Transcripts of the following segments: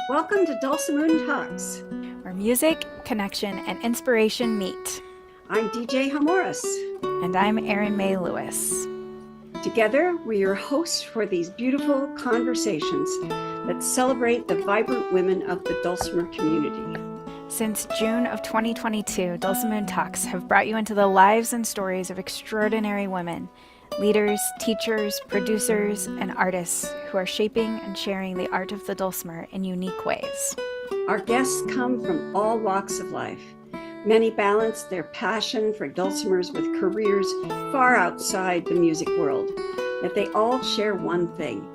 Welcome to Dulcimoon Talks. Where music, connection, and inspiration meet. I'm DJ Hamouris. And I'm Erin Mae Lewis. Together, we're your hosts for these beautiful conversations that celebrate the vibrant women of the dulcimer community. Since June of 2022, Dulcimoon Talks have brought you into the lives and stories of extraordinary women, leaders, teachers, producers, and artists who are shaping and sharing the art of the dulcimer in unique ways. Our guests come from all walks of life. Many balance their passion for dulcimers with careers far outside the music world. Yet they all share one thing,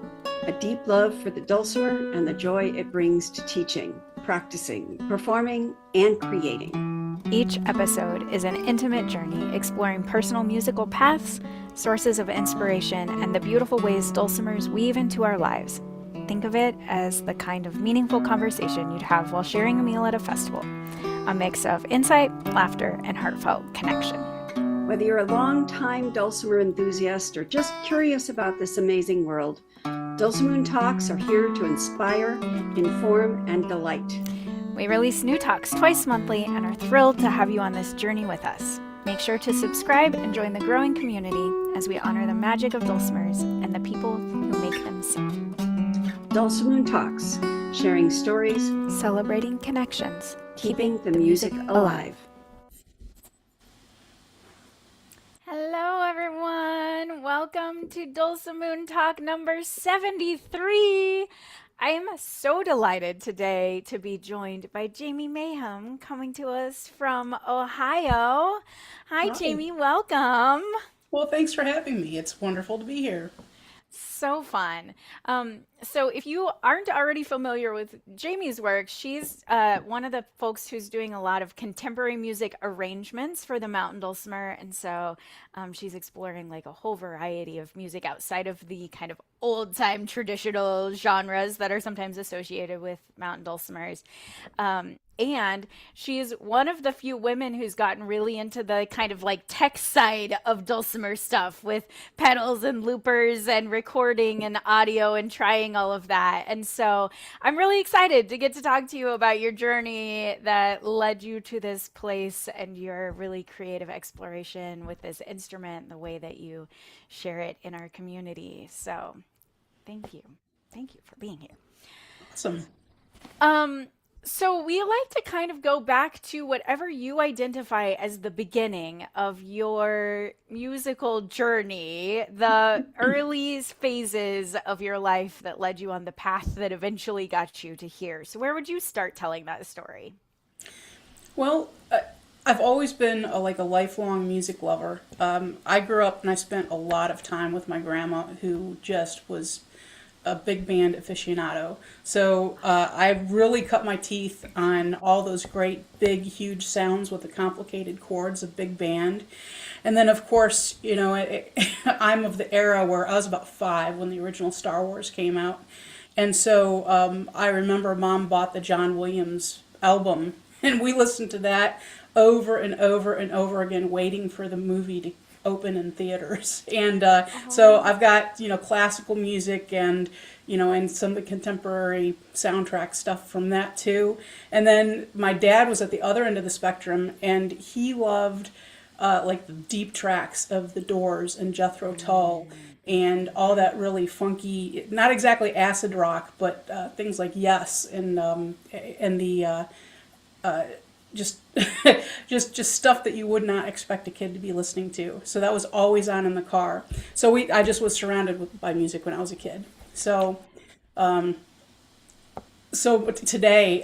a deep love for the dulcimer and the joy it brings to teaching, practicing, performing, and creating. Each episode is an intimate journey exploring personal musical paths, sources of inspiration, and the beautiful ways dulcimers weave into our lives. Think of it as the kind of meaningful conversation you'd have while sharing a meal at a festival. A mix of insight, laughter, and heartfelt connection. Whether you're a long-time dulcimer enthusiast or just curious about this amazing world, Dulcimoon Talks are here to inspire, inform, and delight. We release new talks twice monthly and are thrilled to have you on this journey with us. Make sure to subscribe and join the growing community as we honor the magic of dulcimers and the people who make them sing. Dulcimoon Talks, sharing stories, Celebrating connections, keeping the music alive. Hello, everyone. Welcome to Dulcimoon Talk number 73. I am so delighted today to be joined by Jaymie Maham, coming to us from Ohio. Hi, Jaymie. Welcome. Well, thanks for having me. It's wonderful to be here. So fun. So if you aren't already familiar with Jaymie's work, she's one of the folks who's doing a lot of contemporary music arrangements for the mountain dulcimer. And so she's exploring like a whole variety of music outside of the kind of old time traditional genres that are sometimes associated with mountain dulcimers. And she's one of the few women who's gotten really into the kind of like tech side of dulcimer stuff with pedals and loopers and recording and audio and trying all of that. And so I'm really excited to get to talk to you about your journey that led you to this place and your really creative exploration with this instrument and the way that you share it in our community. So thank you. Thank you for being here. Awesome. So we like to kind of go back to whatever you identify as the beginning of your musical journey, the early phases of your life that led you on the path that eventually got you to here. So where would you start telling that story? Well, I've always been a lifelong music lover. I grew up and I spent a lot of time with my grandma, who just was a big band aficionado. So I really cut my teeth on all those great, big, huge sounds with the complicated chords of big band. And then, of course, you know, I'm of the era where I was about 5 when the original Star Wars came out. And so I remember Mom bought the John Williams album, and we listened to that over and over and over again, waiting for the movie to open in theaters. And so I've got, you know, classical music and, you know, and some of the contemporary soundtrack stuff from that too. And then my dad was at the other end of the spectrum, and he loved like the deep tracks of The Doors and Jethro Tull and all that really funky, not exactly acid rock, but things like Yes and the just just stuff that you would not expect a kid to be listening to. So that was always on in the car. So I just was surrounded by music when I was a kid. So but today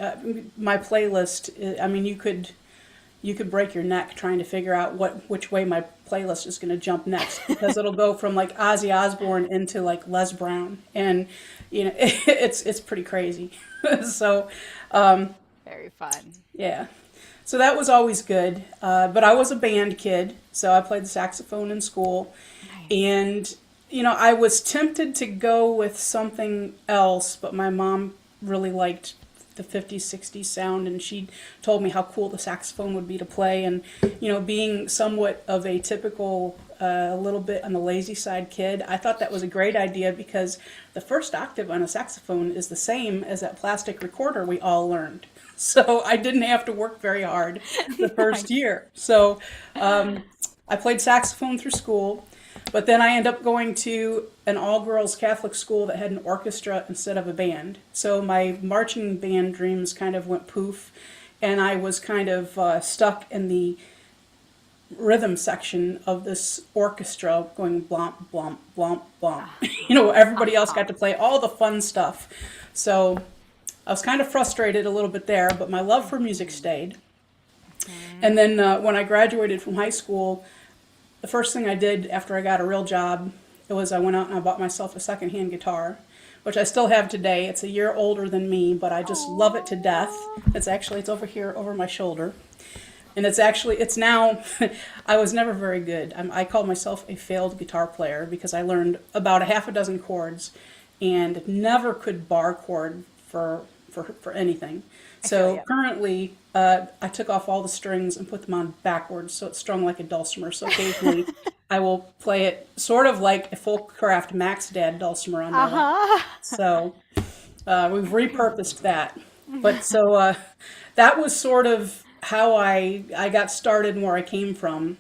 my playlist, I mean, you could break your neck trying to figure out which way my playlist is going to jump next, because it'll go from like Ozzy Osbourne into like Les Brown, and you know, it's pretty crazy. So Very fun. yeah. So that was always good. But I was a band kid, so I played the saxophone in school. Nice. And, you know, I was tempted to go with something else, but my mom really liked the 50s, 60s sound, and she told me how cool the saxophone would be to play. And, you know, being somewhat of a typical a little bit on the lazy side kid, I thought that was a great idea because the first octave on a saxophone is the same as that plastic recorder we all learned. So I didn't have to work very hard the first year. So I played saxophone through school, but then I ended up going to an all-girls Catholic school that had an orchestra instead of a band. So my marching band dreams kind of went poof, and I was kind of stuck in the rhythm section of this orchestra going blomp, blomp, blomp, blomp. Everybody else got to play all the fun stuff. So I was kind of frustrated a little bit there, but my love for music stayed. And then when I graduated from high school, the first thing I did after I got a real job was I went out and I bought myself a secondhand guitar, which I still have today. It's a year older than me, but I just love it to death. It's over here over my shoulder. And it's now, I was never very good. I call myself a failed guitar player because I learned about a half a dozen chords and never could bar chord for anything. So currently, I took off all the strings and put them on backwards, so it's strung like a dulcimer. So occasionally, I will play it sort of like a Folkcraft Max Dad dulcimer on my lap. So we've repurposed that. But so that was sort of how I got started and where I came from.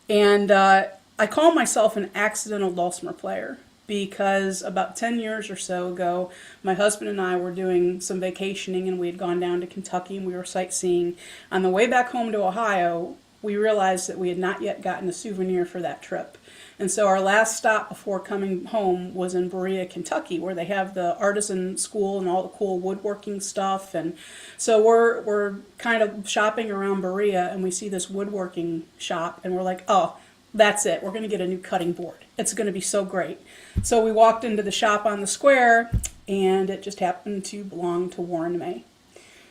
And I call myself an accidental dulcimer player because about 10 years or so ago, my husband and I were doing some vacationing and we had gone down to Kentucky and we were sightseeing. On the way back home to Ohio, we realized that we had not yet gotten a souvenir for that trip. And so our last stop before coming home was in Berea, Kentucky, where they have the artisan school and all the cool woodworking stuff. And so we're kind of shopping around Berea and we see this woodworking shop and we're like, oh, that's it. We're going to get a new cutting board. It's going to be so great. So we walked into the shop on the square and it just happened to belong to Warren May.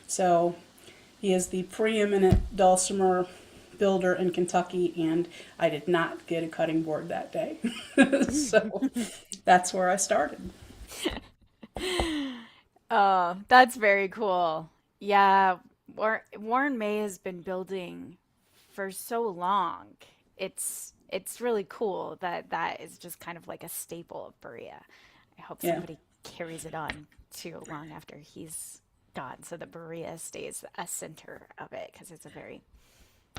So he is the preeminent dulcimer builder in Kentucky, and I did not get a cutting board that day. So that's where I started. Oh, that's very cool. Yeah, Warren May has been building for so long. It's really cool that is just kind of like a staple of Berea. I hope somebody carries it on too long after he's gone, so that Berea stays a center of it because it's a very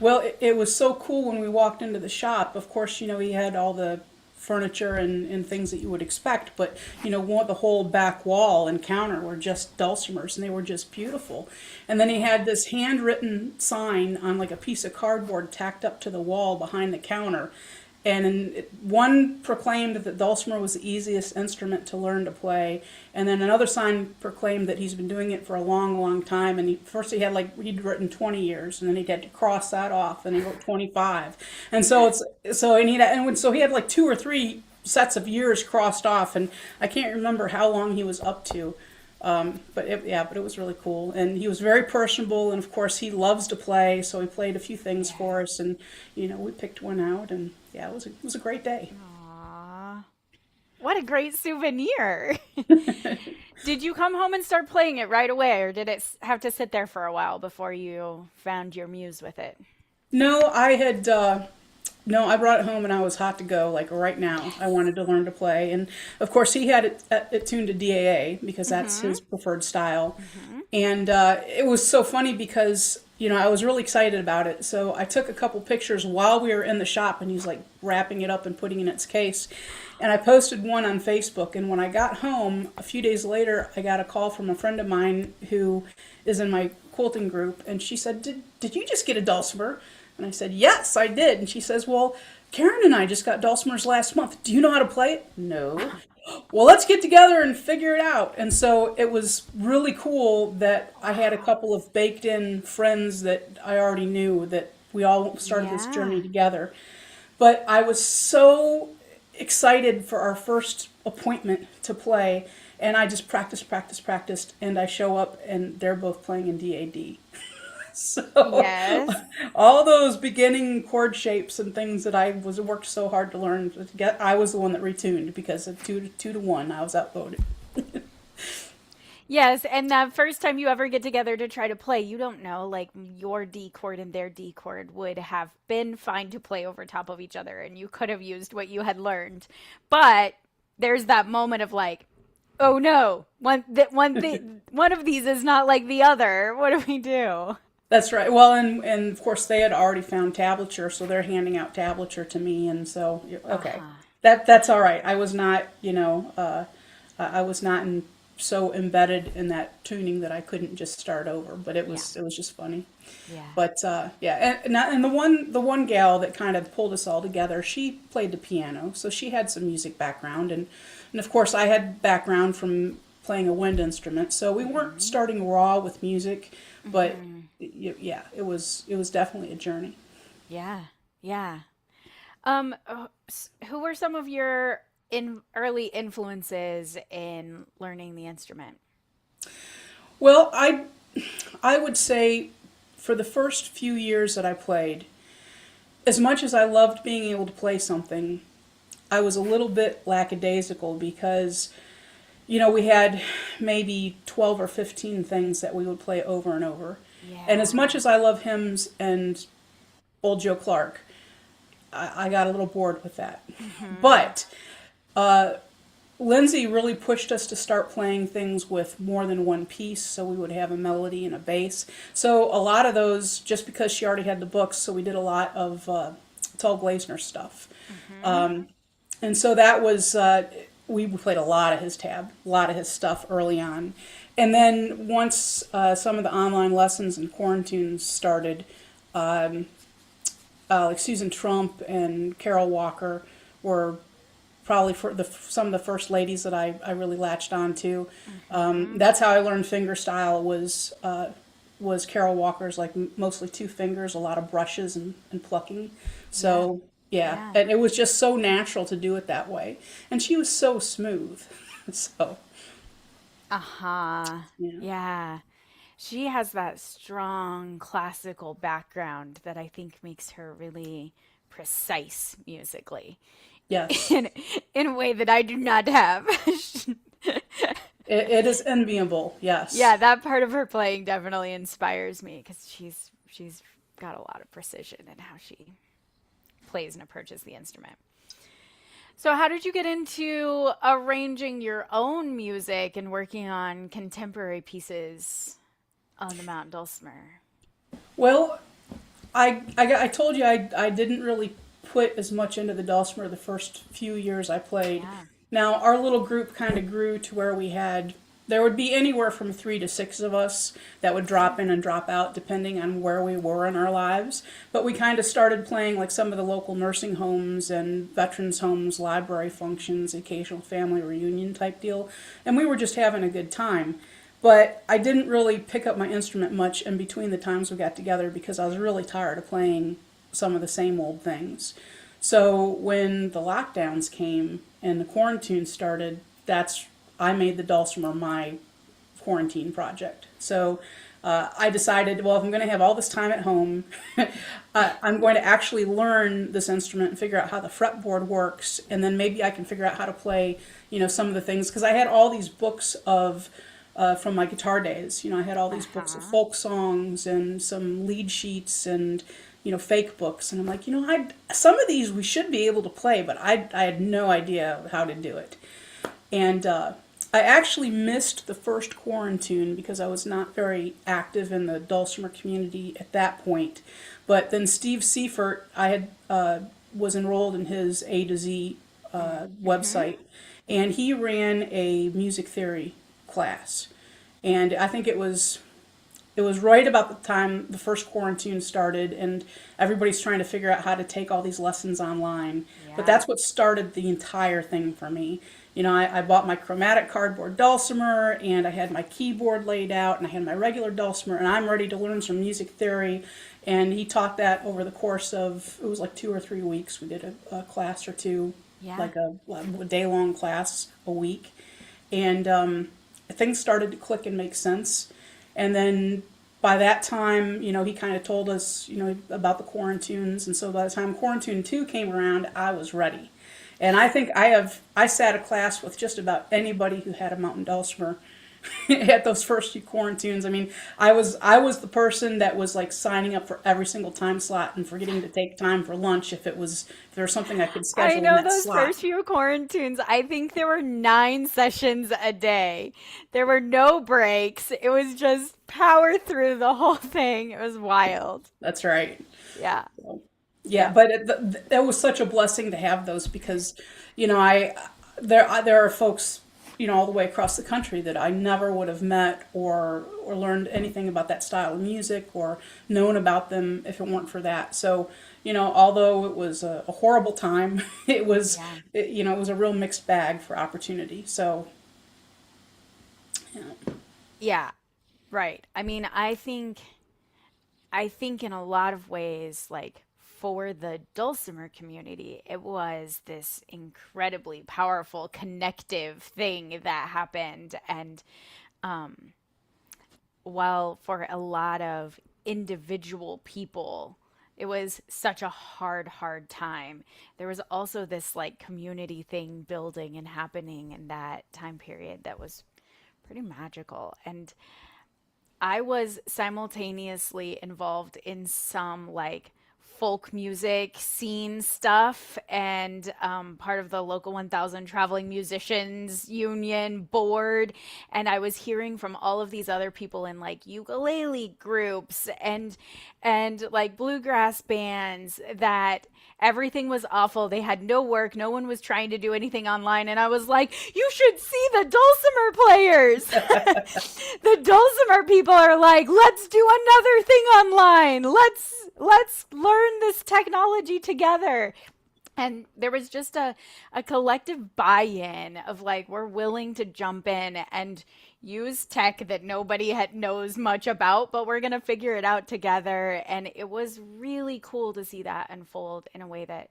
Well, it was so cool when we walked into the shop. Of course, he had all the furniture and things that you would expect, but, the whole back wall and counter were just dulcimers, and they were just beautiful. And then he had this handwritten sign on like a piece of cardboard tacked up to the wall behind the counter. And one proclaimed that dulcimer was the easiest instrument to learn to play, and then another sign proclaimed that he's been doing it for a long, long time. And he'd written 20 years, and then he had to cross that off, and he wrote 25. And so he had like 2 or 3 sets of years crossed off, and I can't remember how long he was up to. But it was really cool, and he was very personable, and of course he loves to play, so he played a few things for us, and we picked one out, and it was a great day. Aww. What a great souvenir. Did you come home and start playing it right away, or did it have to sit there for a while before you found your muse with it? No, I brought it home and I was hot to go, like right now. I wanted to learn to play. And of course, he had it tuned to DAA because that's his preferred style. And it was so funny because, I was really excited about it. So I took a couple pictures while we were in the shop, and he's like wrapping it up and putting it in its case. And I posted one on Facebook. And when I got home, a few days later, I got a call from a friend of mine who is in my quilting group. And she said, did you just get a dulcimer? And I said, yes, I did. And she says, well, Karen and I just got dulcimers last month. Do you know how to play it? No. Well, let's get together and figure it out. And so it was really cool that I had a couple of baked in friends that I already knew, that we all started this journey together. But I was so excited for our first appointment to play. And I just practiced. And I show up and they're both playing in DAD. So all those beginning chord shapes and things that I worked so hard to learn to get, I was the one that retuned because of 2 to 1, I was outvoted. Yes, and that first time you ever get together to try to play, you don't know, like your D chord and their D chord would have been fine to play over top of each other, and you could have used what you had learned. But there's that moment of like, oh no, one of these is not like the other. What do we do? That's right. Well, and of course they had already found tablature, so they're handing out tablature to me, and so okay, Uh-huh. that's all right. I was not, I was not so embedded in that tuning that I couldn't just start over. But Yeah. it was just funny. Yeah. But yeah, and the one gal that kind of pulled us all together, she played the piano, so she had some music background, and of course I had background from playing a wind instrument, so we weren't Hmm. starting raw with music, but Hmm. yeah, it was definitely a journey. Yeah. Yeah. Who were some of your early influences in learning the instrument? Well, I would say for the first few years that I played, as much as I loved being able to play something, I was a little bit lackadaisical because we had maybe 12 or 15 things that we would play over and over. And as much Yeah. as I love hymns and old Joe Clark, I got a little bored with that. Hmm. But Lindsay really pushed us to start playing things with more than one piece, so we would have a melody and a bass. So a lot of those, just because she already had the books, so we did a lot of Tall Glazner stuff. Hmm. And so that was we played a lot of a lot of his stuff early on, and then once some of the online lessons and quarantines started, like Susan Trump and Carol Walker were probably for some of the first ladies that I really latched on to. Hmm. That's how I learned fingerstyle was Carol Walker's, like mostly two fingers, a lot of brushes and plucking. Yeah. So yeah, Yeah. and it was just so natural to do it that way. And she was so smooth. So Uh-huh. yeah, Yeah. She has that strong classical background that I think makes her really precise musically yes, in in a way that I do not have. it is enviable. Yes. Yeah, that part of her playing definitely inspires me because she's got a lot of precision in how she plays and approaches the instrument. So, how did you get into arranging your own music and working on contemporary pieces on the Mountain Dulcimer? Well, I told you I didn't really put as much into the dulcimer the first few years I played. Yeah. Now our little group kind of grew to where there would be anywhere from 3 to 6 of us that would drop in and drop out depending on where we were in our lives. But we kind of started playing like some of the local nursing homes and veterans homes, library functions, occasional family reunion type deal, and we were just having a good time. But I didn't really pick up my instrument much in between the times we got together because I was really tired of playing some of the same old things. So when the lockdowns came and the quarantine started, that's I made the dulcimer my quarantine project. So I decided, well, if I'm going to have all this time at home, I'm going to actually learn this instrument and figure out how the fretboard works, and then maybe I can figure out how to play, some of the things because I had all these books of from my guitar days. I had all these books of Uh-huh. folk songs and some lead sheets and fake books, and I'm like, some of these we should be able to play, but I had no idea how to do it. And I actually missed the first quarantine because I was not very active in the dulcimer community at that point. But then Steve Seifert, I had was enrolled in his A to Z Mm-hmm. website, and he ran a music theory class, and I think it was right about the time the first quarantine started, and everybody's trying to figure out how to take all these lessons online. But Yeah. that's what started the entire thing for me. I bought my chromatic cardboard dulcimer, and I had my keyboard laid out, and I had my regular dulcimer, and I'm ready to learn some music theory. And he taught that over the course of, it was like 2 or 3 weeks. We did a class or two, Yeah. like a day long class a week. And things started to click and make sense. And then by that time, he kind of told us, about the quarantines. And so by the time quarantine 2 came around, I was ready. And I think I sat a class with just about anybody who had a mountain dulcimer. at those first few quarantines. I mean, I was the person that was like signing up for every single time slot and forgetting to take time for lunch if there was something I could I schedule in know that those slot. first few quarantines. I think there were 9 sessions a day. There were no breaks. It was just power through the whole thing. It was wild. That's right. Yeah. Yeah, Yeah. but it was such a blessing to have those because, I there are folks, all the way across the country that I never would have met or learned anything about that style of music or known about them if it weren't for that. So, although it was a horrible time, Yeah. it was a real mixed bag for opportunity. So, yeah. Yeah. Right. I mean, I think in a lot of ways, like for the dulcimer community, it was this incredibly powerful connective thing that happened. And while for a lot of individual people, it was such a hard time, there was also this like community thing building and happening in that time period that was pretty magical. And I was simultaneously involved in some like folk music scene stuff and part of the local 1000 traveling musicians union board, and I was hearing from all of these other people in like ukulele groups and like bluegrass bands that everything was awful. They had no work, no one was trying to do anything online, and I was like, you should see the dulcimer players. The dulcimer people are like, let's do another thing online. Let's learn this technology together. And there was just a collective buy-in of like, we're willing to jump in and use tech that nobody knows much about, but we're gonna figure it out together. And it was really cool to see that unfold in a way that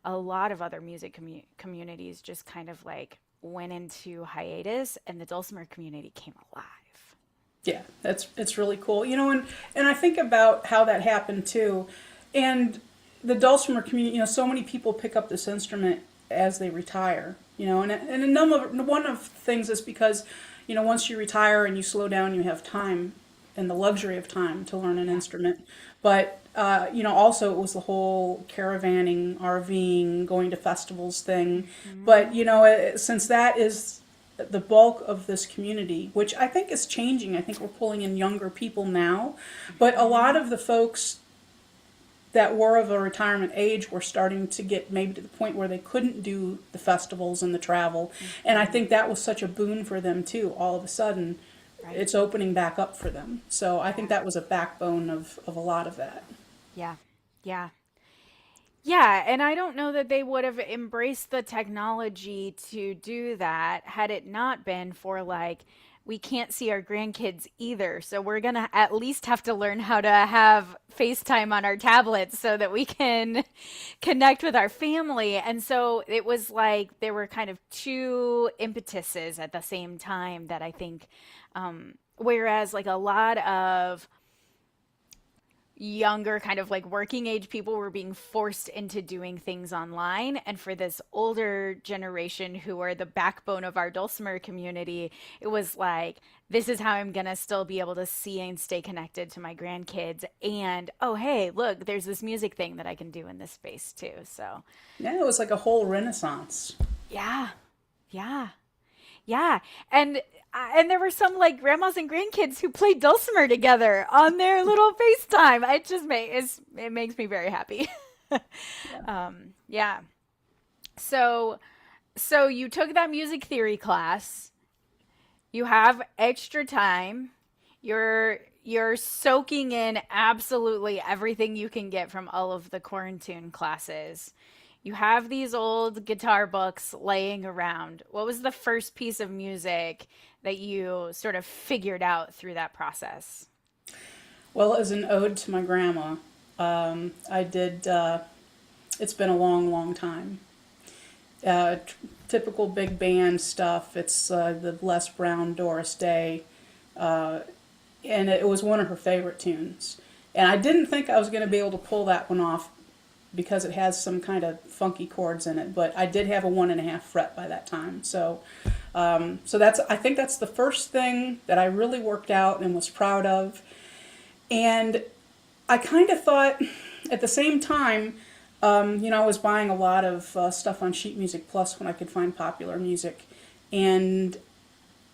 a lot of other music communities just kind of like went into hiatus, and the dulcimer community came alive. Yeah, it's really cool. And I think about how that happened too. And the dulcimer community, so many people pick up this instrument as they retire, and one of the things is because, once you retire and you slow down, you have time and the luxury of time to learn an instrument. But, also it was the whole caravanning, RVing, going to festivals thing. But, since that is the bulk of this community, which I think is changing. I think we're pulling in younger people now, but a lot of the folks that were of a retirement age were starting to get maybe to the point where they couldn't do the festivals and the travel. And I think that was such a boon for them too. All of a sudden, Right. it's opening back up for them. So I think Yeah. that was a backbone of a lot of that. Yeah. Yeah. Yeah, and I don't know that they would have embraced the technology to do that had it not been for like, we can't see our grandkids either. So we're going to at least have to learn how to have FaceTime on our tablets so that we can connect with our family. And so it was like there were kind of two impetuses at the same time that I think, whereas like a lot of younger kind of like working age people were being forced into doing things online, and for this older generation who are the backbone of our dulcimer community, it was like, this is how I'm gonna still be able to see and stay connected to my grandkids, and oh hey, look, there's this music thing that I can do in this space too. So Yeah, it was like a whole renaissance. yeah. Yeah. Yeah, and there were some like grandmas and grandkids who played dulcimer together on their little FaceTime. It makes me very happy. Yeah. So you took that music theory class. You have extra time. You're soaking in absolutely everything you can get from all of the quarantine classes. You have these old guitar books laying around. What was the first piece of music that you sort of figured out through that process? Well, as an ode to my grandma, I did, it's been a long, long time. Typical big band stuff. It's the Les Brown Doris Day, and it was one of her favorite tunes. And I didn't think I was going to be able to pull that one off because it has some kind of funky chords in it, but I did have a 1.5 fret by that time. So So I think that's the first thing that I really worked out and was proud of. And I kind of thought at the same time, I was buying a lot of stuff on Sheet Music Plus when I could find popular music. And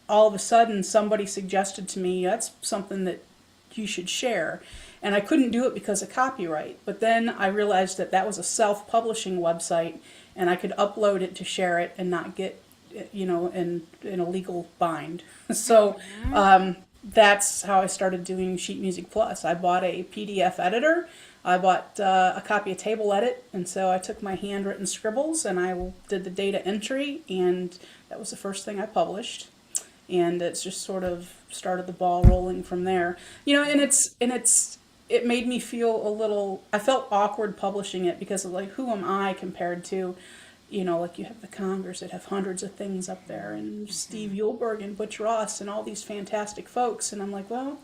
all of a sudden, somebody suggested to me, that's something that you should share. And I couldn't do it because of copyright. But then I realized that that was a self-publishing website, and I could upload it to share it and not get, in a legal bind. So that's how I started doing Sheet Music Plus. I bought a PDF editor. I bought a copy of Table Edit, and so I took my handwritten scribbles and I did the data entry, and that was the first thing I published. And it's just sort of started the ball rolling from there. It made me feel I felt awkward publishing it because of like, who am I compared to, like you have the Congers that have hundreds of things up there, and Steve Eulberg and Butch Ross and all these fantastic folks. And I'm like, well,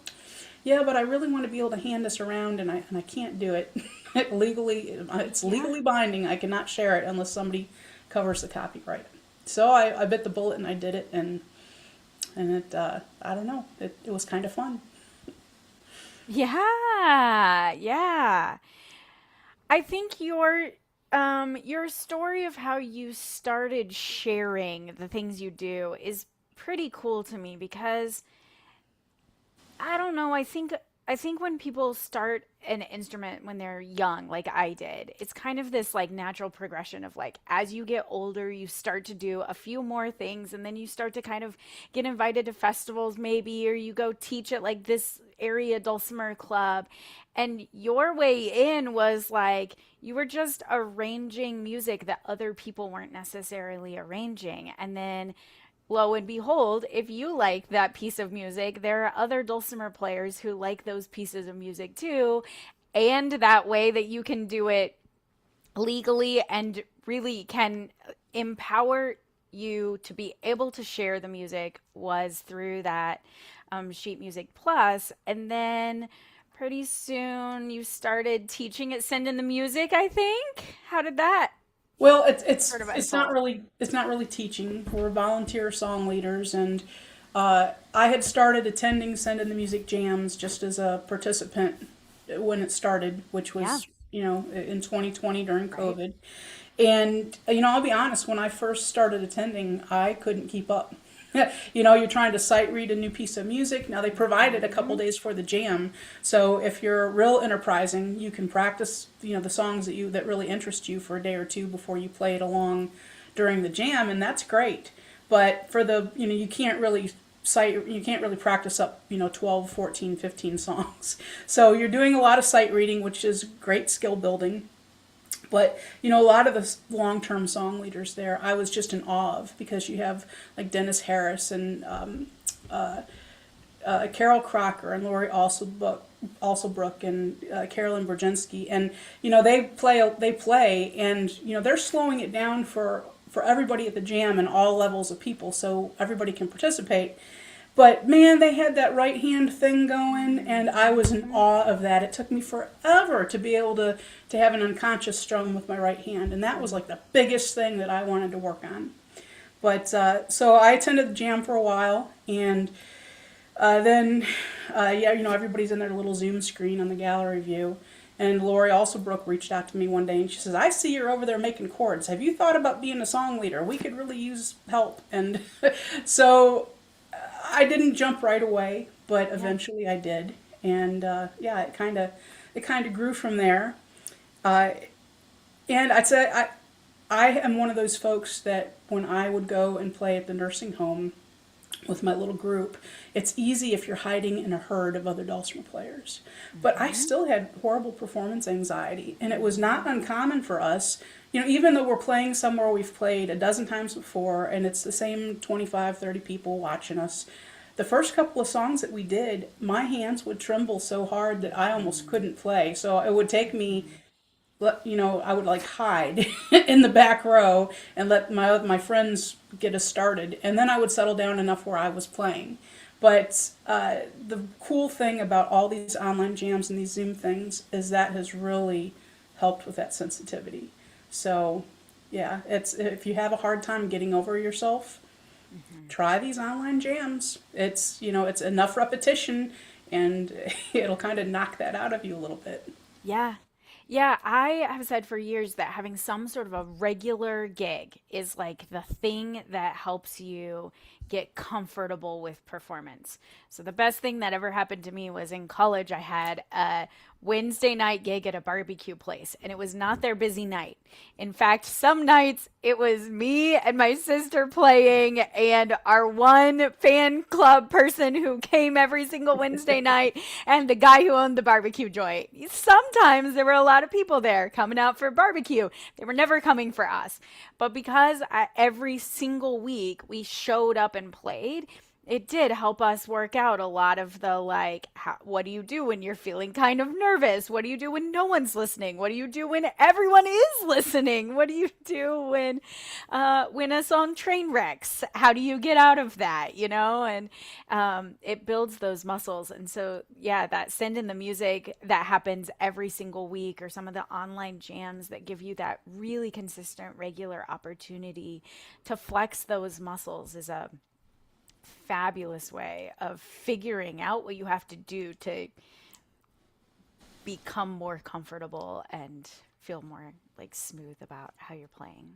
yeah, but I really want to be able to hand this around, and I can't do it. It's legally binding. I cannot share it unless somebody covers the copyright. So I bit the bullet and I did it, and it, I don't know, it was kind of fun. Yeah, yeah. I think your story of how you started sharing the things you do is pretty cool to me because I don't know, I think when people start an instrument when they're young, like I did, it's kind of this like natural progression of like as you get older, you start to do a few more things and then you start to kind of get invited to festivals maybe, or you go teach at like this area dulcimer club. And your way in was like you were just arranging music that other people weren't necessarily arranging. And then lo and behold, if you like that piece of music, there are other dulcimer players who like those pieces of music too. And that way that you can do it legally and really can empower you to be able to share the music was through that Sheet Music Plus. And then pretty soon you started teaching at Send in the Music, I think. How did that Well, it's sort of it's not unfold? really teaching. We're volunteer song leaders, and I had started attending Send in the Music jams just as a participant when it started, which Yeah, was in 2020 during right. COVID. And I'll be honest, when I first started attending, I couldn't keep up. You're trying to sight read a new piece of music. Now they provided a couple Mhm. days for the jam, so if you're real enterprising, you can practice, the songs that really interest you for a day or two before you play it along during the jam, and that's great. But for you can't really practice up, 12, 14, 15 songs. So you're doing a lot of sight reading, which is great skill building. But a lot of the long-term song leaders there, I was just in awe of because you have like Dennis Harris and Carol Crocker and Lori Alsobrook and Carolyn Brzezinski, and they play, and they're slowing it down for everybody at the jam and all levels of people, so everybody can participate. But man, they had that right hand thing going, and I was in Mhm. awe of that. It took me forever to be able to have an unconscious strum with my right hand, and that was like the biggest thing that I wanted to work on. But so I attended the jam for a while, and then yeah, everybody's in their little Zoom screen on the gallery view. And Lori Alsobrook reached out to me one day and she says, I see you're over there making chords. Have you thought about being a song leader? We could really use help. And so I didn't jump right away, but Yeah. eventually I did, and yeah, it kind of grew from there. Uh, and I'd say I am one of those folks that when I would go and play at the nursing home with my little group, it's easy if you're hiding in a herd of other dulcimer players. But I Mhm. still had horrible performance anxiety, and it was not uncommon for us. Even though we're playing somewhere we've played a dozen times before, and it's the same 25, 30 people watching us, the first couple of songs that we did, my hands would tremble so hard that I almost couldn't play. So it would take me, I would like hide in the back row and let my friends get us started, and then I would settle down enough where I was playing. But the cool thing about all these online jams and these Zoom things is that has really helped with that sensitivity. So, yeah, it's if you have a hard time getting over yourself, try these online jams. It's, it's enough repetition, and it'll kind of knock that out of you a little bit. Yeah. Yeah, I have said for years that having some sort of a regular gig is like the thing that helps you get comfortable with performance. So the best thing that ever happened to me was in college. I had a Wednesday night gig at a barbecue place, and it was not their busy night. In fact, some nights it was me and my sister playing, and our one fan club person who came every single Wednesday night, and the guy who owned the barbecue joint. Sometimes there were a lot of people there coming out for barbecue. They were never coming for us. But because every single week we showed up and played, it did help us work out a lot of the like, what do you do when you're feeling kind of nervous? What do you do when no one's listening? What do you do when everyone is listening? What do you do when a song train wrecks? How do you get out of that? And it builds those muscles. And so, yeah, that send in the music that happens every single week, or some of the online jams that give you that really consistent, regular opportunity to flex those muscles is a fabulous way of figuring out what you have to do to become more comfortable and feel more like smooth about how you're playing.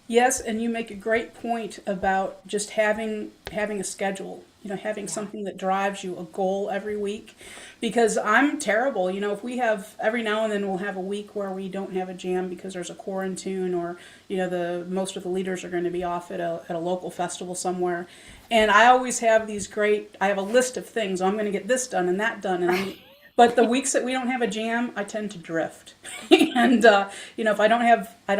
Yes, and you make a great point about just having a schedule, having something that drives you, a goal every week. Because I'm terrible, if we have every now and then we'll have a week where we don't have a jam because there's a quarantine, or the most of the leaders are going to be off at a local festival somewhere. And I always have I have a list of things. I'm going to get this done and that done, but the weeks that we don't have a jam, I tend to drift. And if I don't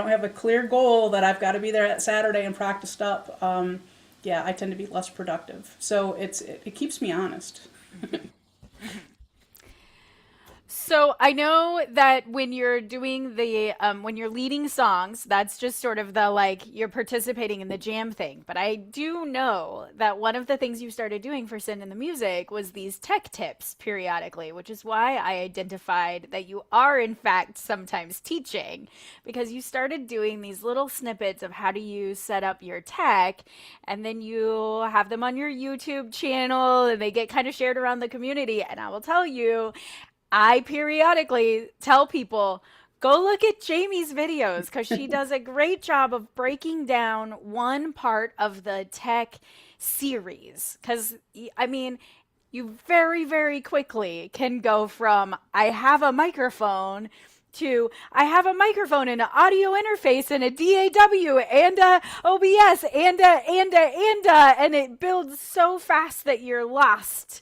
have a clear goal that I've got to be there that Saturday and practiced up, I tend to be less productive. So it keeps me honest. So I know that when you're doing when you're leading songs, that's just sort of the like you're participating in the jam thing. But I do know that one of the things you started doing for Send in the Music was these tech tips periodically, which is why I identified that you are in fact sometimes teaching, because you started doing these little snippets of how do you set up your tech, and then you have them on your YouTube channel and they get kind of shared around the community. And I will tell you, I periodically tell people, go look at Jaymie's videos, because she does a great job of breaking down one part of the tech series. Because, I mean, you very, very quickly can go from, I have a microphone, to I have a microphone and an audio interface and a DAW and a OBS and it builds so fast that you're lost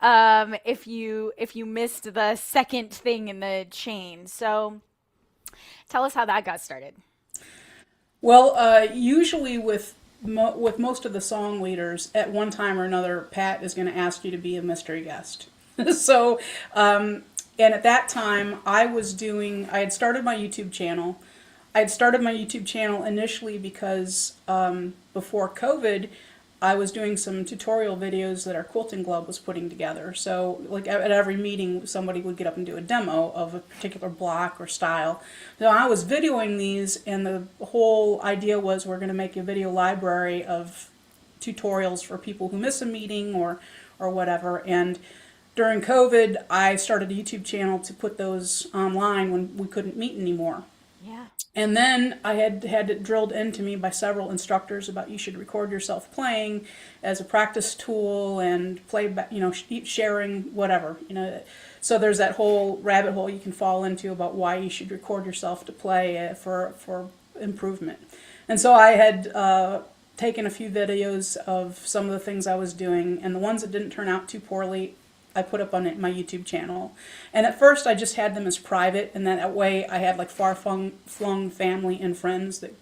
if you missed the second thing in the chain. So tell us how that got started. Well, usually with most of the song leaders, at one time or another, Pat is going to ask you to be a mystery guest. So, and at that time, I had started my YouTube channel. I had started my YouTube channel initially because before COVID, I was doing some tutorial videos that our quilting club was putting together. So like at every meeting, somebody would get up and do a demo of a particular block or style. So I was videoing these, and the whole idea was we're going to make a video library of tutorials for people who miss a meeting or whatever. And during COVID, I started a YouTube channel to put those online when we couldn't meet anymore. Yeah. And then I had it drilled into me by several instructors about you should record yourself playing as a practice tool and play back, sharing, whatever, So there's that whole rabbit hole you can fall into about why you should record yourself to play for improvement. And so I had taken a few videos of some of the things I was doing, and the ones that didn't turn out too poorly, I put up on my YouTube channel. And at first I just had them as private, and then that way I had like far-flung family and friends that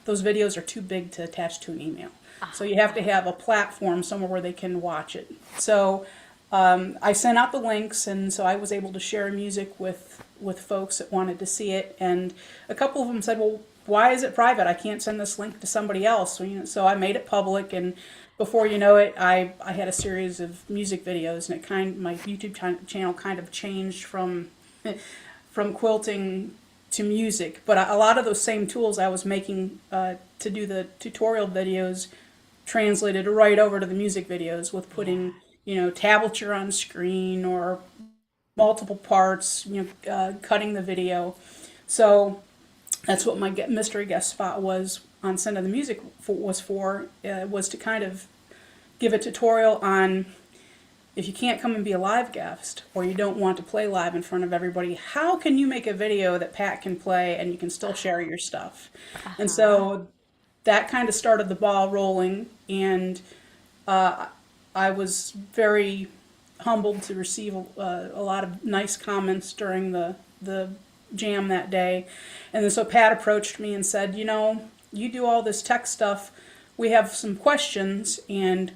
those videos are too big to attach to an email. So you have to have a platform somewhere where they can watch it. So I sent out the links, and so I was able to share music with folks that wanted to see it. And a couple of them said, well, why is it private? I can't send this link to somebody else. So I made it public, and before you know it, I had a series of music videos, and my YouTube channel kind of changed from quilting to music. But a lot of those same tools I was making to do the tutorial videos translated right over to the music videos with putting, tablature on screen or multiple parts, cutting the video. So that's what my mystery guest spot was on Send of the Music was for, was to kind of give a tutorial on, if you can't come and be a live guest or you don't want to play live in front of everybody, how can you make a video that Pat can play and you can still share your stuff? And so that kind of started the ball rolling, and I was very humbled to receive a lot of nice comments during the jam that day. And then so Pat approached me and said, you do all this tech stuff, we have some questions. And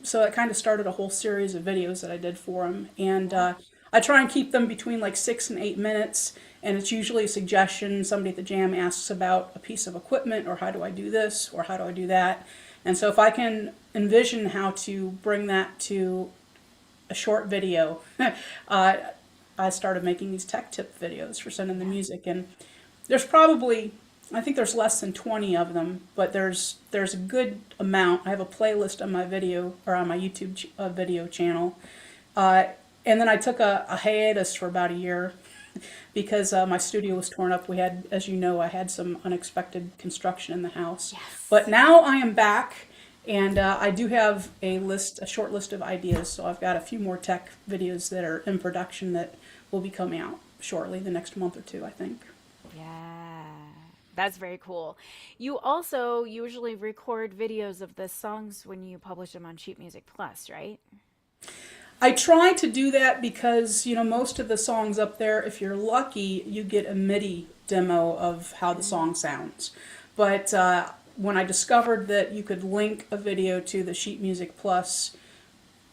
so it kind of started a whole series of videos that I did for him. And I try and keep them between like 6 and 8 minutes. And it's usually a suggestion. Somebody at the jam asks about a piece of equipment, or how do I do this, or how do I do that. And so if I can envision how to bring that to a short video, I started making these tech tip videos for Sending the Music. And there's probably, I think there's less than 20 of them, but there's a good amount. I have a playlist on my video, or on my YouTube video channel. And then I took a hiatus for about a year because my studio was torn up. We had, as you know, I had some unexpected construction in the house. Yes. But now I am back, and I do have a short list of ideas. So I've got a few more tech videos that are in production that will be coming out shortly, the next month or two, I think. Yeah, that's very cool. You also usually record videos of the songs when you publish them on Sheet Music Plus, right? I try to do that because, most of the songs up there, if you're lucky, you get a MIDI demo of how the song sounds. But when I discovered that you could link a video to the Sheet Music Plus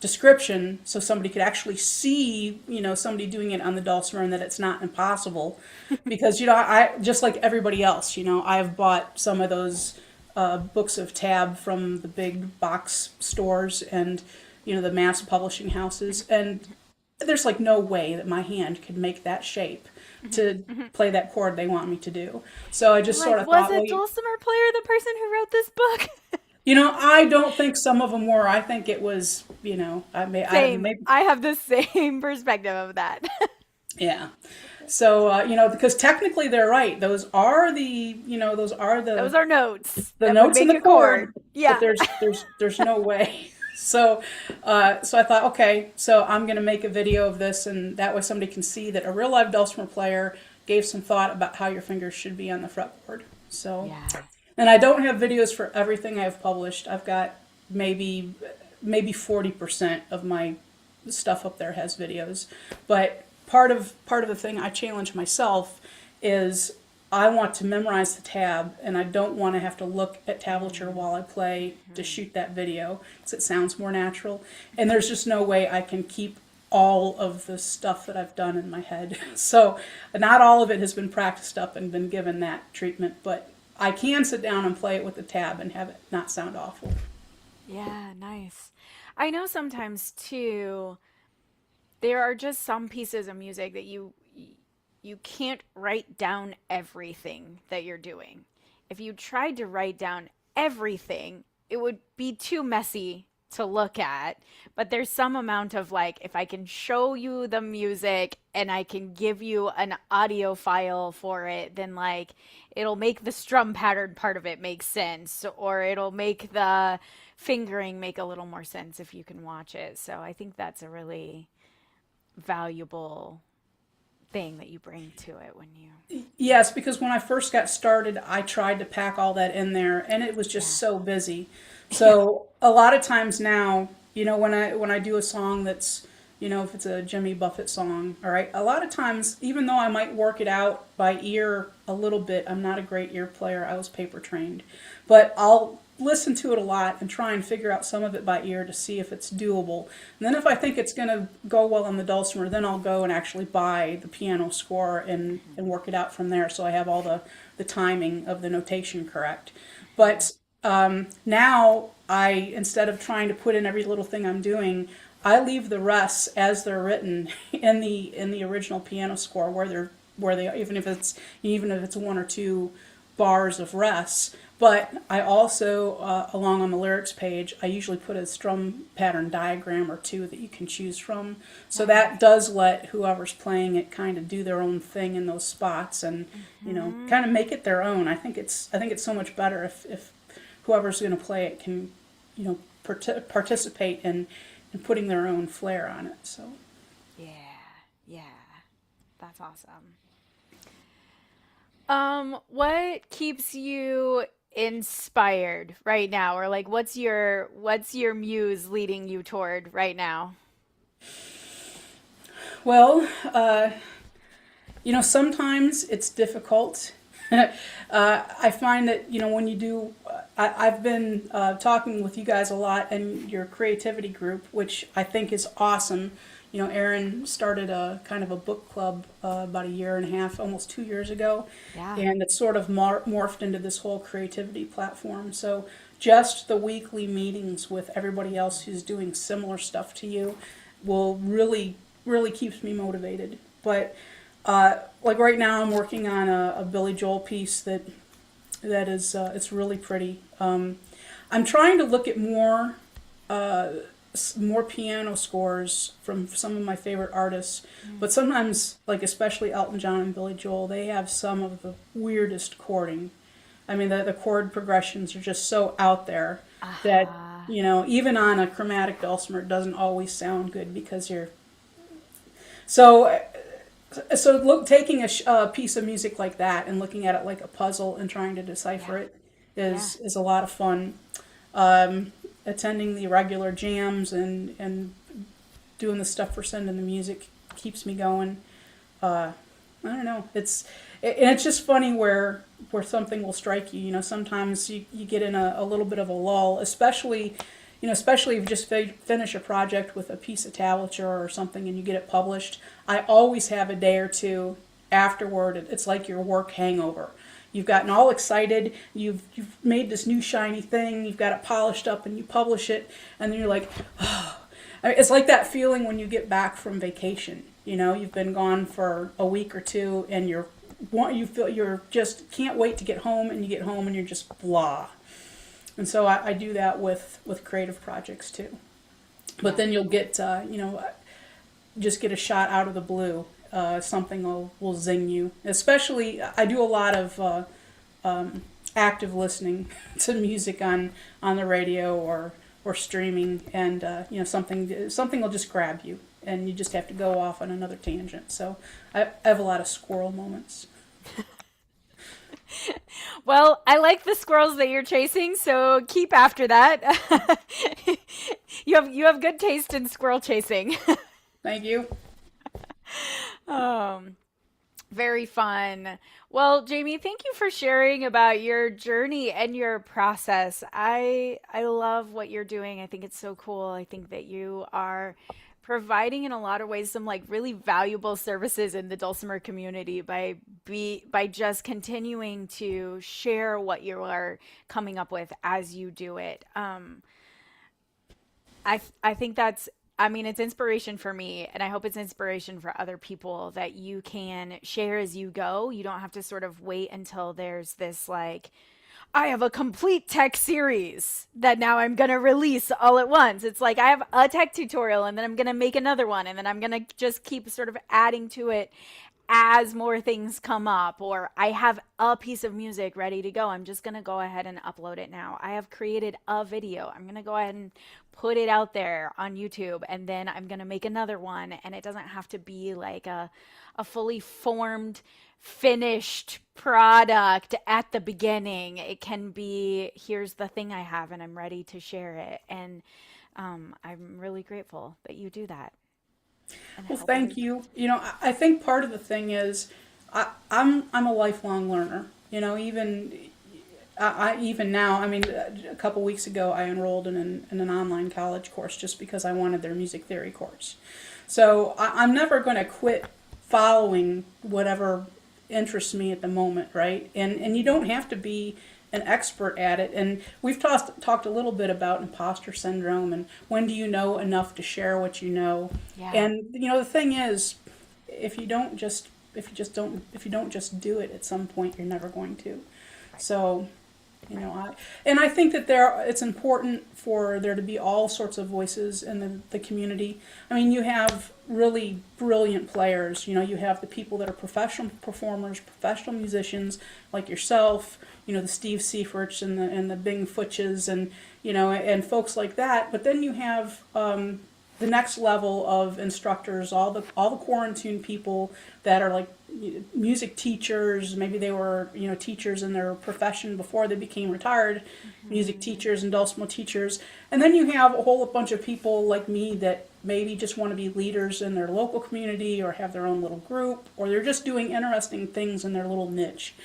description so somebody could actually see, somebody doing it on the dulcimer, and that it's not impossible, because, I just like everybody else, I've bought some of those books of tab from the big box stores and the mass publishing houses, and there's like no way that my hand could make that shape to play that chord they want me to do. So I just sort of thought, was a dulcimer player the person who wrote this book? I don't think some of them were. I think it was, Same. I have the same perspective of that. Yeah. So, because technically they're right. Those are the Those are notes. The notes in the chord. Yeah. But there's no way. So I thought, okay, so I'm going to make a video of this, and that way somebody can see that a real live dulcimer player gave some thought about how your fingers should be on the fretboard. So, Yeah. And I don't have videos for everything I've published. I've got maybe 40% of my stuff up there has videos. But part of the thing I challenge myself is I want to memorize the tab, and I don't want to have to look at tablature while I play to shoot that video, because it sounds more natural. And there's just no way I can keep all of the stuff that I've done in my head. So not all of it has been practiced up and been given that treatment, but I can sit down and play it with the tab and have it not sound awful. Yeah, nice. I know sometimes too, there are just some pieces of music that you can't write down everything that you're doing. If you tried to write down everything, it would be too messy to look at. But there's some amount of like, if I can show you the music and I can give you an audio file for it, then like it'll make the strum pattern part of it make sense, or it'll make the fingering make a little more sense if you can watch it. So I think that's a really valuable thing that you bring to it when you... Yes, because when I first got started, I tried to pack all that in there, and it was just so busy. So a lot of times now, when I do a song that's, if it's a Jimmy Buffett song, all right, a lot of times, even though I might work it out by ear a little bit, I'm not a great ear player. I was paper trained, but I'll listen to it a lot and try and figure out some of it by ear to see if it's doable. And then if I think it's going to go well on the dulcimer, then I'll go and actually buy the piano score and work it out from there, so I have all the timing of the notation correct. But now instead of trying to put in every little thing I'm doing, I leave the rests as they're written in the original piano score, where they even if it's one or two bars of rests. But I also, along on the lyrics page, I usually put a strum pattern diagram or two that you can choose from. So that does let whoever's playing it kind of do their own thing in those spots, and kind of make it their own. I think it's so much better if whoever's going to play it can, participate in putting their own flair on it. So. Yeah, yeah, that's awesome. What keeps you inspired right now, or like what's your muse leading you toward right now? Well, sometimes it's difficult. I find that, when you do, I've been talking with you guys a lot in your creativity group, which I think is awesome. Erin started a kind of a book club about a year and a half, almost 2 years ago, Yeah. and it's sort of morphed into this whole creativity platform. So just the weekly meetings with everybody else who's doing similar stuff to you will really, really keeps me motivated. But like right now, I'm working on a Billy Joel piece that is it's really pretty. I'm trying to look at more piano scores from some of my favorite artists, but sometimes, like especially Elton John and Billy Joel, they have some of the weirdest chording. I mean, the chord progressions are just so out there that even on a chromatic dulcimer, it doesn't always sound good because you're so. So taking a piece of music like that and looking at it like a puzzle and trying to decipher Yeah. it Yeah. is a lot of fun. Um, Attending the regular jams and doing the stuff for Sending the Music keeps me going. I don't know. And it's just funny where something will strike you. Sometimes you get in a little bit of a lull, especially if you just finish a project with a piece of tablature or something and you get it published. I always have a day or two afterward. It's like your work hangover. You've gotten all excited. You've made this new shiny thing. You've got it polished up, and you publish it, and then you're like, oh. It's like that feeling when you get back from vacation. You've been gone for a week or two, and you feel you're just can't wait to get home, and you get home and you're just blah. And so I do that with creative projects too. But then you'll get just get a shot out of the blue. Something will zing you. Especially, I do a lot of active listening to music on the radio or streaming, and something will just grab you, and you just have to go off on another tangent. So I have a lot of squirrel moments. Well, I like the squirrels that you're chasing, so keep after that. You have good taste in squirrel chasing. Thank you. Um, Very fun. Well, Jamie, thank you for sharing about your journey and your process. I love what you're doing. I think it's so cool. I think that you are providing in a lot of ways some like really valuable services in the dulcimer community by just continuing to share what you are coming up with as you do it. I think that's, I mean, it's inspiration for me, and I hope it's inspiration for other people that you can share as you go. You don't have to sort of wait until there's this like, I have a complete tech series that now I'm going to release all at once. It's like I have a tech tutorial and then I'm going to make another one and then I'm going to just keep sort of adding to it as more things come up, or I have a piece of music ready to go. I'm just going to go ahead and upload it now. I have created a video. I'm going to go ahead and put it out there on YouTube, and then I'm going to make another one. And it doesn't have to be like a fully formed, finished product at the beginning. It can be, here's the thing I have and I'm ready to share it. And I'm really grateful that you do that. And I Well, hope thank you. I think part of the thing is I'm a lifelong learner. Even now. I mean, a couple weeks ago, I enrolled in an online college course just because I wanted their music theory course. So I'm never going to quit following whatever interests me at the moment, right? And you don't have to be an expert at it. And we've talked a little bit about imposter syndrome and when do you know enough to share what you know. Yeah. And the thing is, if you don't just do it, at some point you're never going to. So, I think that it's important for there to be all sorts of voices in the community. I mean, you have really brilliant players. You have the people that are professional performers, professional musicians like yourself. The Steve Seiferts and the Bing Futches and folks like that. But then you have the next level of instructors, all the quarantine people that are like music teachers. Maybe they were teachers in their profession before they became retired, music teachers and dulcimer teachers. And then you have a whole bunch of people like me that maybe just want to be leaders in their local community or have their own little group, or they're just doing interesting things in their little niche.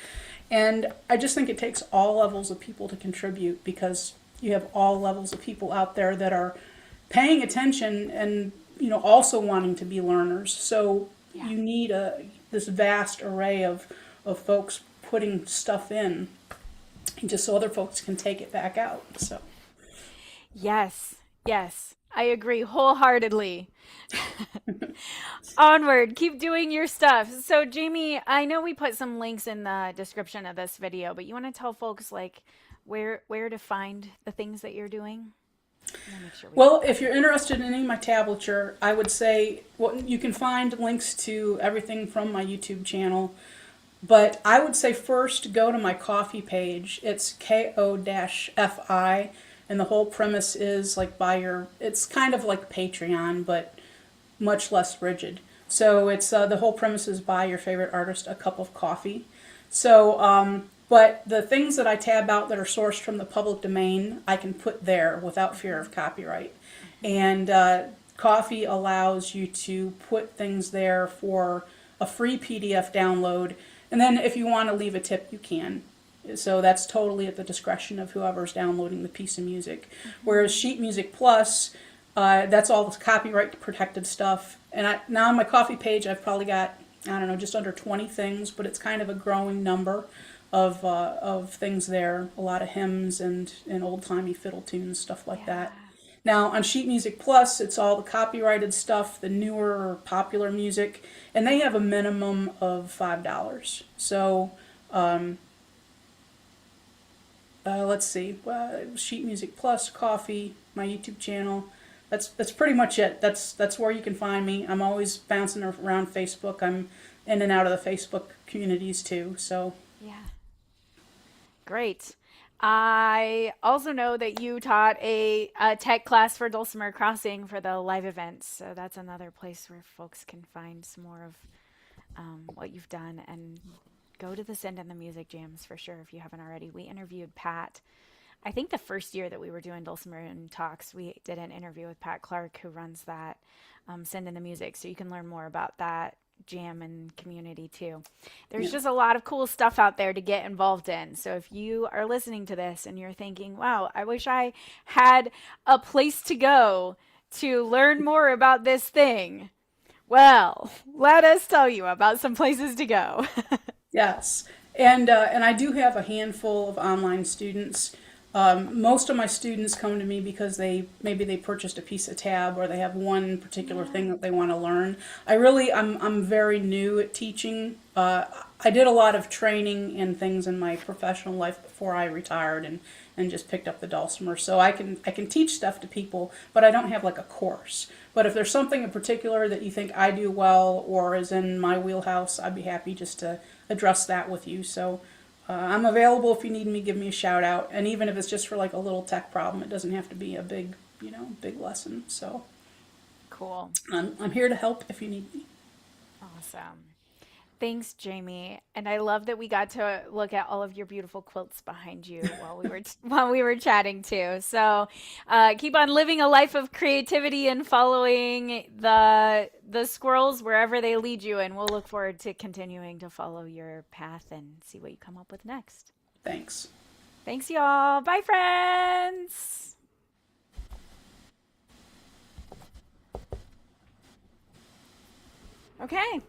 And I just think it takes all levels of people to contribute, because you have all levels of people out there that are paying attention and also wanting to be learners. So you need this vast array of folks putting stuff in, just so other folks can take it back out. So yes, I agree wholeheartedly. Onward, keep doing your stuff. So Jaymie, I know we put some links in the description of this video, but you want to tell folks like where to find the things that you're doing? Well, if you're interested in any of my tablature, I would say you can find links to everything from my YouTube channel. But I would say first go to my Ko-fi page. It's ko-fi, and the whole premise is like it's kind of like Patreon, but much less rigid. So it's the whole premise is buy your favorite artist a cup of coffee. So but the things that I tab out that are sourced from the public domain, I can put there without fear of copyright. And Ko-fi allows you to put things there for a free PDF download. And then if you want to leave a tip, you can. So that's totally at the discretion of whoever's downloading the piece of music. Whereas Sheet Music Plus, that's all the copyright protected stuff. And now on my Ko-fi page, I've probably got, I don't know, just under 20 things, but it's kind of a growing number of things there. A lot of hymns and old-timey fiddle tunes, stuff like that. Now on Sheet Music Plus, it's all the copyrighted stuff, the newer popular music, and they have a minimum of $5. So let's see, Sheet Music Plus, Ko-fi, my YouTube channel. That's pretty much it. That's where you can find me. I'm always bouncing around Facebook. I'm in and out of the Facebook communities too. So yeah, great. I also know that you taught a tech class for Dulcimer Crossing for the live events. So that's another place where folks can find some more of what you've done, and go to the Send in the Music Jams for sure if you haven't already. We interviewed Pat. I think the first year that we were doing Dulcimoon Talks, we did an interview with Pat Clark, who runs that Send in the Music. So you can learn more about that jam and community too. There's just a lot of cool stuff out there to get involved in. So if you are listening to this and you're thinking, wow, I wish I had a place to go to learn more about this thing, well, let us tell you about some places to go. yes, and I do have a handful of online students. Most of my students come to me because maybe they purchased a piece of tab, or they have one particular thing that they want to learn. I'm very new at teaching. I did a lot of training and things in my professional life before I retired and just picked up the dulcimer. So I can teach stuff to people, but I don't have like a course. But if there's something in particular that you think I do well or is in my wheelhouse, I'd be happy just to address that with you. So I'm available if you need me. Give me a shout out, and even if it's just for like a little tech problem, it doesn't have to be a big lesson. So cool. I'm here to help if you need me. Awesome. Thanks, Jaymie. And I love that we got to look at all of your beautiful quilts behind you while we were chatting too. So keep on living a life of creativity and following the squirrels wherever they lead you. And we'll look forward to continuing to follow your path and see what you come up with next. Thanks. Thanks, y'all. Bye, friends. Okay.